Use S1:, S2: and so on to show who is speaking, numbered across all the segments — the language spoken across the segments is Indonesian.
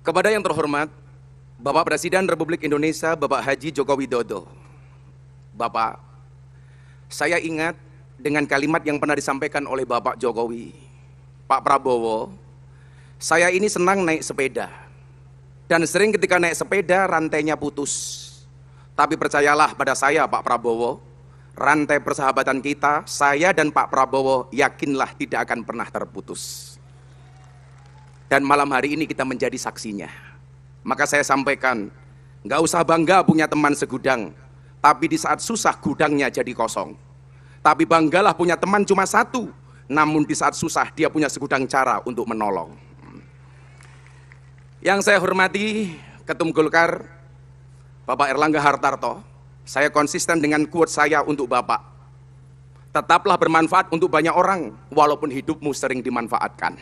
S1: Kepada yang terhormat Bapak Presiden Republik Indonesia Bapak Haji Joko Widodo. Bapak, saya ingat dengan kalimat yang pernah disampaikan oleh Bapak Jokowi. Pak Prabowo, saya ini senang naik sepeda. Dan sering ketika naik sepeda rantainya putus. Tapi percayalah pada saya Pak Prabowo, rantai persahabatan kita, saya dan Pak Prabowo yakinlah tidak akan pernah terputus. Dan malam hari ini kita menjadi saksinya. Maka saya sampaikan, nggak usah bangga punya teman segudang, tapi di saat susah gudangnya jadi kosong. Tapi banggalah punya teman cuma satu, namun di saat susah dia punya segudang cara untuk menolong. Yang saya hormati Ketum Golkar Bapak Erlangga Hartarto, saya konsisten dengan quote saya untuk Bapak. Tetaplah bermanfaat untuk banyak orang, walaupun hidupmu sering dimanfaatkan.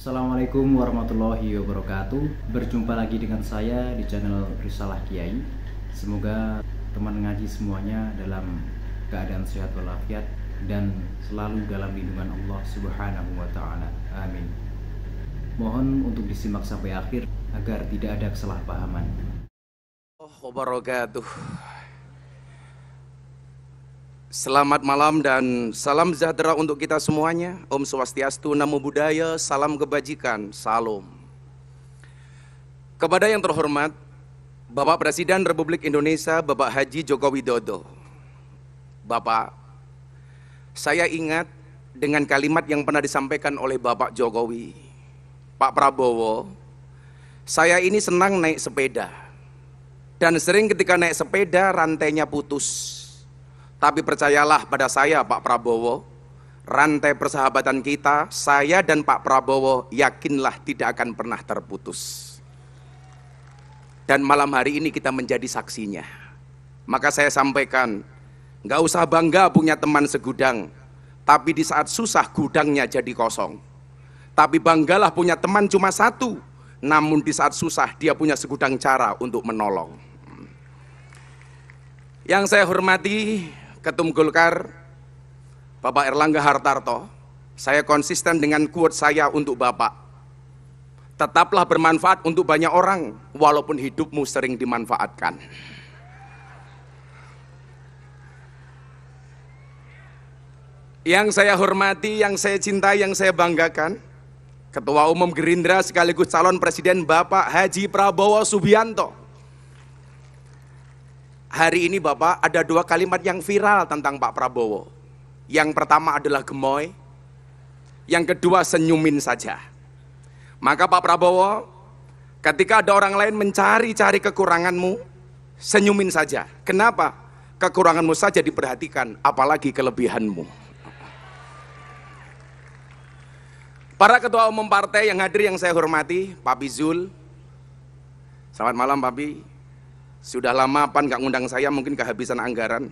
S2: Assalamualaikum warahmatullahi wabarakatuh. Berjumpa lagi dengan saya di channel Risalah Kiai. Semoga teman ngaji semuanya dalam keadaan sehat walafiat dan selalu dalam lindungan Allah Subhanahu wa Ta'ala. Amin. Mohon untuk disimak sampai akhir agar tidak ada kesalahpahaman.
S1: Wabarakatuh. Selamat malam dan salam sejahtera untuk kita semuanya. Om Swastiastu, Namo Buddhaya, salam kebajikan, salam. Kepada yang terhormat Bapak Presiden Republik Indonesia Bapak Haji Joko Widodo. Bapak, saya ingat dengan kalimat yang pernah disampaikan oleh Bapak Jokowi. Pak Prabowo, saya ini senang naik sepeda. Dan sering ketika naik sepeda rantainya putus. Tapi percayalah pada saya Pak Prabowo, rantai persahabatan kita, saya dan Pak Prabowo yakinlah tidak akan pernah terputus. Dan malam hari ini kita menjadi saksinya. Maka saya sampaikan, nggak usah bangga punya teman segudang, tapi di saat susah gudangnya jadi kosong. Tapi banggalah punya teman cuma satu, namun di saat susah dia punya segudang cara untuk menolong. Yang saya hormati Ketum Golkar Bapak Erlangga Hartarto, saya konsisten dengan quote saya untuk Bapak. Tetaplah bermanfaat untuk banyak orang, walaupun hidupmu sering dimanfaatkan. Yang saya hormati, yang saya cintai, yang saya banggakan, Ketua Umum Gerindra sekaligus calon Presiden Bapak Haji Prabowo Subianto. Hari ini Bapak ada dua kalimat yang viral tentang Pak Prabowo. Yang pertama adalah gemoy, yang kedua senyumin saja. Maka Pak Prabowo, ketika ada orang lain mencari-cari kekuranganmu, senyumin saja. Kenapa? Kekuranganmu saja diperhatikan, apalagi kelebihanmu. Para ketua umum partai yang hadir yang saya hormati, Pak Bizul. Selamat malam Pak Bi. Sudah lama Pan nggak ngundang saya, mungkin kehabisan anggaran.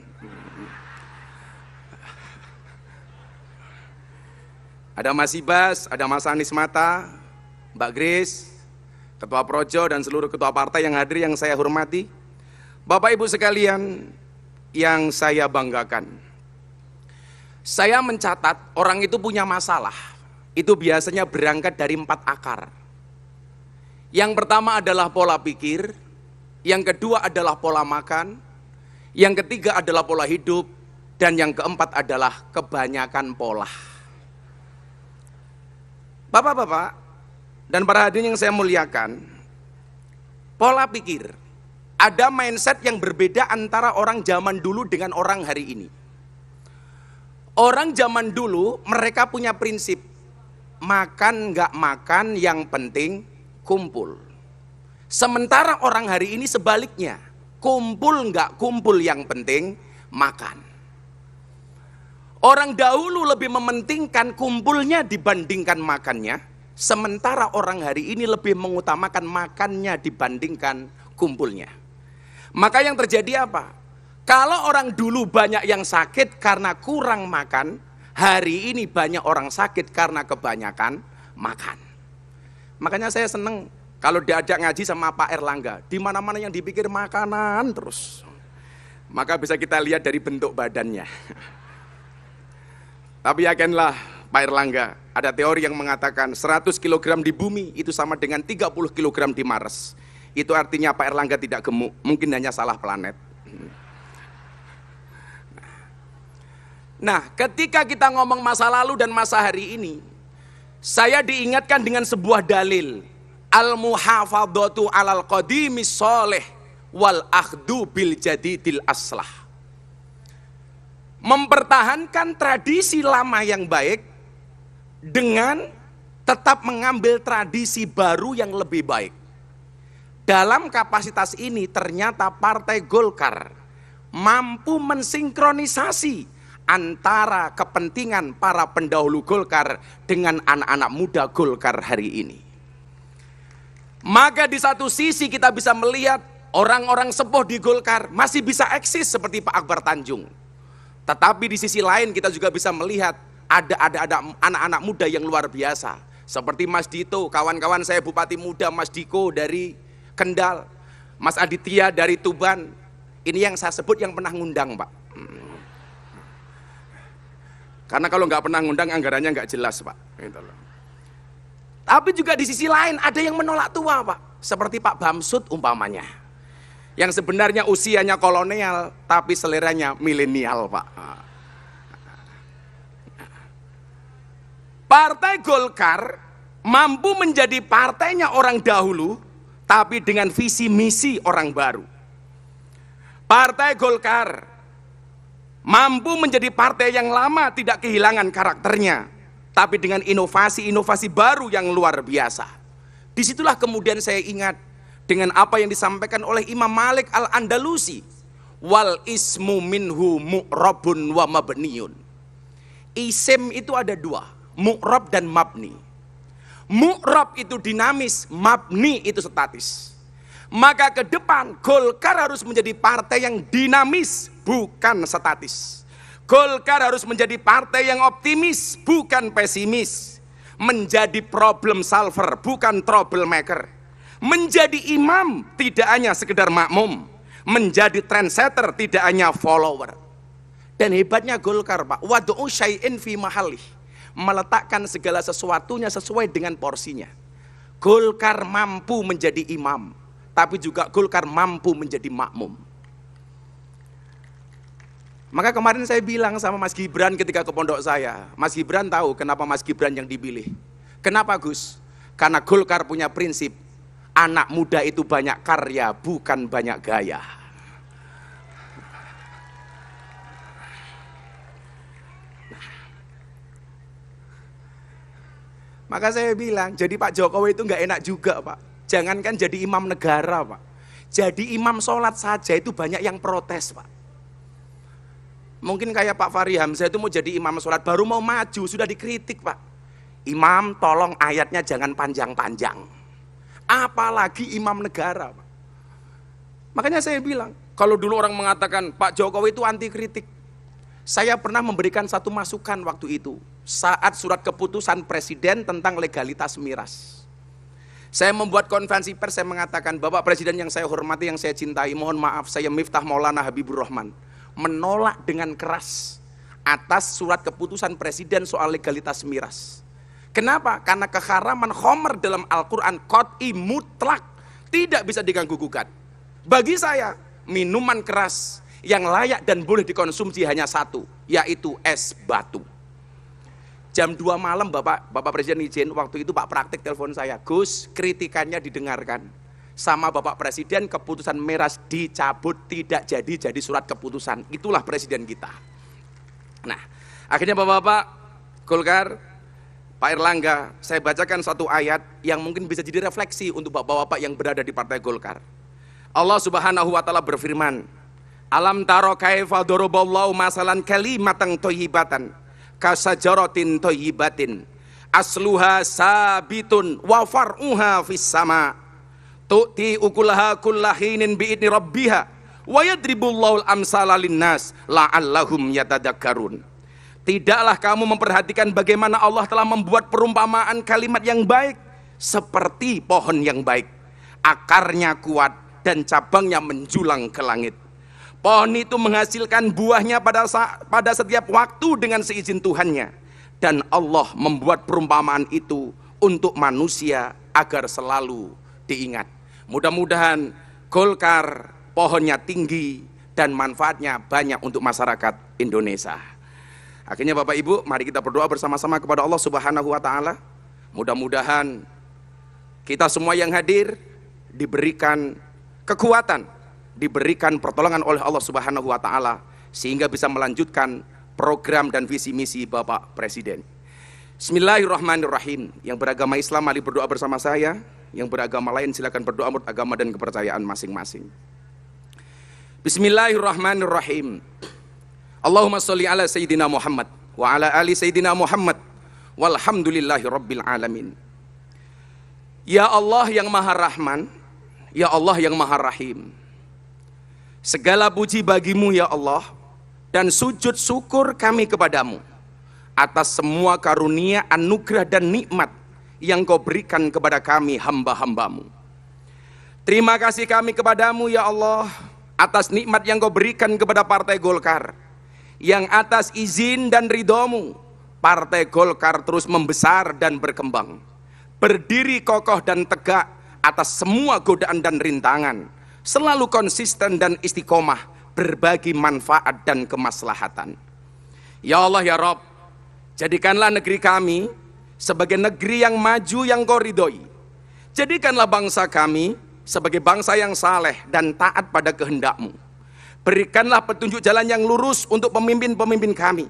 S1: Ada Mas Ibas, ada Mas Anies Mata, Mbak Grace, Ketua Projo dan seluruh ketua partai yang hadir yang saya hormati. Bapak Ibu sekalian yang saya banggakan. Saya mencatat orang itu punya masalah. Itu biasanya berangkat dari 4 akar. Yang pertama adalah pola pikir. Yang kedua adalah pola makan, yang ketiga adalah pola hidup, dan yang keempat adalah kebanyakan pola. Bapak-bapak dan para hadirin yang saya muliakan, pola pikir, ada mindset yang berbeda antara orang zaman dulu dengan orang hari ini. Orang zaman dulu mereka punya prinsip, makan nggak makan yang penting kumpul. Sementara orang hari ini sebaliknya, kumpul nggak kumpul yang penting makan. Orang dahulu lebih mementingkan kumpulnya dibandingkan makannya, sementara orang hari ini lebih mengutamakan makannya dibandingkan kumpulnya. Maka yang terjadi apa? Kalau orang dulu banyak yang sakit karena kurang makan, hari ini banyak orang sakit karena kebanyakan makan. Makanya saya seneng kalau diajak ngaji sama Pak Erlangga, di mana-mana yang dipikir makanan terus. maka bisa kita lihat dari bentuk badannya. Tapi yakinlah Pak Erlangga, ada teori yang mengatakan 100 kg di bumi itu sama dengan 30 kg di Mars. Itu artinya Pak Erlangga tidak gemuk, mungkin hanya salah planet. Nah, ketika kita ngomong masa lalu dan masa hari ini, saya diingatkan dengan sebuah dalil. Al-muhafadhatu alal qadimis sholih wal akhdu bil jadidil aslah. Mempertahankan tradisi lama yang baik dengan tetap mengambil tradisi baru yang lebih baik. Dalam kapasitas ini ternyata Partai Golkar mampu mensinkronisasi antara kepentingan para pendahulu Golkar dengan anak-anak muda Golkar hari ini. Maka di satu sisi kita bisa melihat orang-orang sepuh di Golkar masih bisa eksis seperti Pak Akbar Tanjung. Tetapi di sisi lain kita juga bisa melihat ada anak-anak muda yang luar biasa. Seperti Mas Dito, kawan-kawan saya Bupati Muda Mas Diko dari Kendal, Mas Aditya dari Tuban. Ini yang saya sebut yang pernah ngundang, Pak. Karena kalau nggak pernah ngundang anggarannya nggak jelas, Pak. Gitu loh. Tapi juga di sisi lain ada yang menolak tua, Pak. Seperti Pak Bamsud umpamanya. Yang sebenarnya usianya kolonial, tapi seleranya milenial, Pak. Partai Golkar mampu menjadi partainya orang dahulu, tapi dengan visi misi orang baru. Partai Golkar mampu menjadi partai yang lama tidak kehilangan karakternya, tapi dengan inovasi-inovasi baru yang luar biasa. Disitulah kemudian saya ingat dengan apa yang disampaikan oleh Imam Malik Al-Andalusi. Wal ismu minhu mu'rabun wa mabniyun. Isim itu ada dua, mu'rab dan mabni. Mu'rab itu dinamis, mabni itu statis. Maka ke depan Golkar harus menjadi partai yang dinamis, bukan statis. Golkar harus menjadi partai yang optimis, bukan pesimis. Menjadi problem solver, bukan troublemaker. Menjadi imam, tidak hanya sekedar makmum. Menjadi trendsetter, tidak hanya follower. Dan hebatnya Golkar, Pak, wadu'u syai'in fi mahallih, meletakkan segala sesuatunya sesuai dengan porsinya. Golkar mampu menjadi imam, tapi juga Golkar mampu menjadi makmum. Maka kemarin saya bilang sama Mas Gibran ketika ke pondok saya, Mas Gibran tahu kenapa Mas Gibran yang dipilih. Kenapa, Gus? Karena Golkar punya prinsip, anak muda itu banyak karya, bukan banyak gaya. Maka saya bilang, jadi Pak Jokowi itu nggak enak juga, Pak. Jangankan jadi imam negara, Pak. Jadi imam sholat saja itu banyak yang protes, Pak. Mungkin kayak Pak Fahri Hamzah itu mau jadi imam sholat, baru mau maju, sudah dikritik, Pak. Imam tolong ayatnya jangan panjang-panjang. Apalagi imam negara, Pak. Makanya saya bilang, kalau dulu orang mengatakan Pak Jokowi itu anti kritik, saya pernah memberikan satu masukan waktu itu, saat surat keputusan Presiden tentang legalitas miras. Saya membuat konferensi pers, saya mengatakan, Bapak Presiden yang saya hormati, yang saya cintai, mohon maaf, saya Miftah Maulana Habibur Rahman, menolak dengan keras atas surat keputusan Presiden soal legalitas miras. Kenapa? Karena keharaman khamr dalam Al-Quran qat'i mutlak, tidak bisa diganggu-gugat. Bagi saya, minuman keras yang layak dan boleh dikonsumsi hanya satu, yaitu es batu. Jam 2 malam Bapak Presiden izin, waktu itu Pak Praktik telepon saya, Gus, kritikannya didengarkan. Sama Bapak Presiden, keputusan miras dicabut, tidak jadi surat keputusan. Itulah Presiden kita. Nah, akhirnya Bapak-Bapak Golkar, Pak Erlangga, saya bacakan satu ayat yang mungkin bisa jadi refleksi untuk Bapak-Bapak yang berada di Partai Golkar. Allah Subhanahu wa taala berfirman, Alam taro kaifa daraballahu masalan kalimatan thayyibatan kasajaratin thayyibatin asluha sabitun wa far'uha fis sama tu'ti ukulaha kullahinin bi'idni rabbiha wa yadribullahu al-amsala linnas la'allahum yatadakkarun. Tidaklah kamu memperhatikan bagaimana Allah telah membuat perumpamaan kalimat yang baik seperti pohon yang baik, akarnya kuat dan cabangnya menjulang ke langit. Pohon itu menghasilkan buahnya pada setiap waktu dengan seizin Tuhannya. Dan Allah membuat perumpamaan itu untuk manusia agar selalu diingat. Mudah-mudahan Golkar pohonnya tinggi dan manfaatnya banyak untuk masyarakat Indonesia. Akhirnya Bapak Ibu, mari kita berdoa bersama-sama kepada Allah Subhanahu wa taala. Mudah-mudahan kita semua yang hadir diberikan kekuatan, diberikan pertolongan oleh Allah Subhanahu wa taala sehingga bisa melanjutkan program dan visi misi Bapak Presiden. Bismillahirrahmanirrahim. Yang beragama Islam mari berdoa bersama saya, yang beragama lain silakan berdoa menurut agama dan kepercayaan masing-masing. Bismillahirrahmanirrahim. Allahumma sholli ala sayyidina Muhammad wa ala ali sayyidina Muhammad walhamdulillahi rabbil alamin. Ya Allah yang Maha Rahman, ya Allah yang Maha Rahim, segala puji bagimu ya Allah, dan sujud syukur kami kepadamu atas semua karunia, anugerah dan nikmat yang kau berikan kepada kami hamba-hambamu. Terima kasih kami kepadamu ya Allah atas nikmat yang kau berikan kepada Partai Golkar, yang atas izin dan ridhomu Partai Golkar terus membesar dan berkembang, berdiri kokoh dan tegak atas semua godaan dan rintangan, selalu konsisten dan istiqomah berbagi manfaat dan kemaslahatan. Ya Allah ya Rabb, jadikanlah negeri kami sebagai negeri yang maju yang kau ridhoi. Jadikanlah bangsa kami sebagai bangsa yang saleh dan taat pada kehendak-Mu. Berikanlah petunjuk jalan yang lurus untuk pemimpin-pemimpin kami.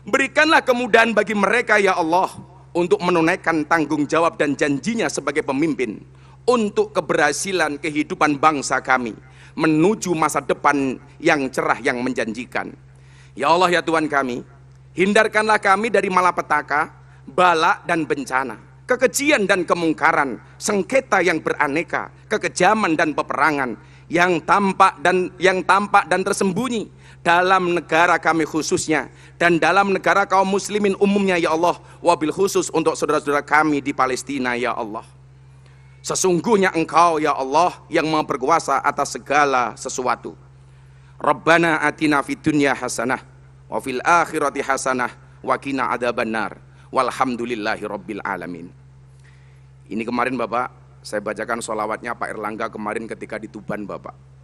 S1: Berikanlah kemudahan bagi mereka ya Allah untuk menunaikan tanggung jawab dan janjinya sebagai pemimpin untuk keberhasilan kehidupan bangsa kami menuju masa depan yang cerah yang menjanjikan. Ya Allah ya Tuhan kami, hindarkanlah kami dari malapetaka, bala dan bencana, kekejian dan kemungkaran, sengketa yang beraneka, kekejaman dan peperangan yang tampak dan tersembunyi dalam negara kami khususnya, dan dalam negara kaum muslimin umumnya ya Allah, wabil khusus untuk saudara-saudara kami di Palestina ya Allah. Sesungguhnya Engkau ya Allah yang Maha berkuasa atas segala sesuatu. Rabbana atina fid dunya hasanah wa fil akhirati hasanah wa qina adzabannar. Walhamdulillahi rabbil alamin. Ini kemarin Bapak, saya bacakan sholawatnya Pak Erlangga kemarin ketika di Tuban Bapak.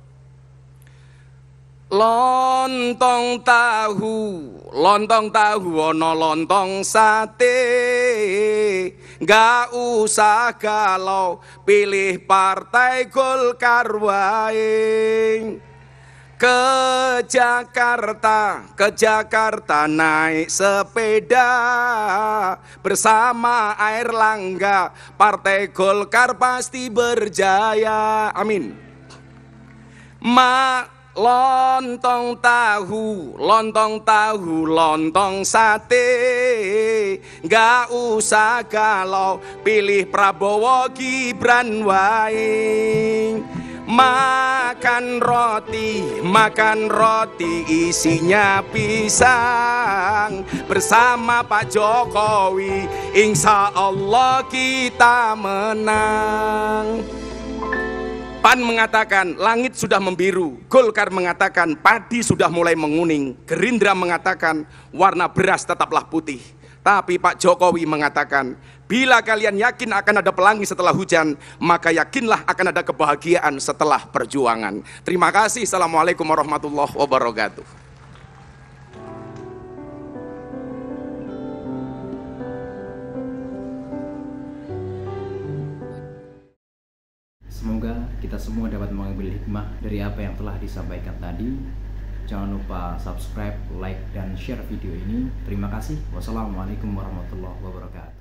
S1: Lontong tahu ono lontong sate, gak usah galau pilih Partai Golkar wae. Ke Jakarta naik sepeda bersama Airlangga, Partai Golkar pasti berjaya, amin. Lontong tahu, lontong sate, gak usah galau pilih Prabowo Gibran wae. Makan roti isinya pisang bersama Pak Jokowi, insya Allah kita menang. PAN mengatakan langit sudah membiru, Golkar mengatakan padi sudah mulai menguning, Gerindra mengatakan warna beras tetaplah putih. Tapi Pak Jokowi mengatakan, bila kalian yakin akan ada pelangi setelah hujan, maka yakinlah akan ada kebahagiaan setelah perjuangan. Terima kasih. Assalamualaikum warahmatullahi wabarakatuh.
S2: Semoga kita semua dapat mengambil hikmah dari apa yang telah disampaikan tadi. Jangan lupa subscribe, like, dan share video ini. Terima kasih. Wassalamualaikum warahmatullahi wabarakatuh.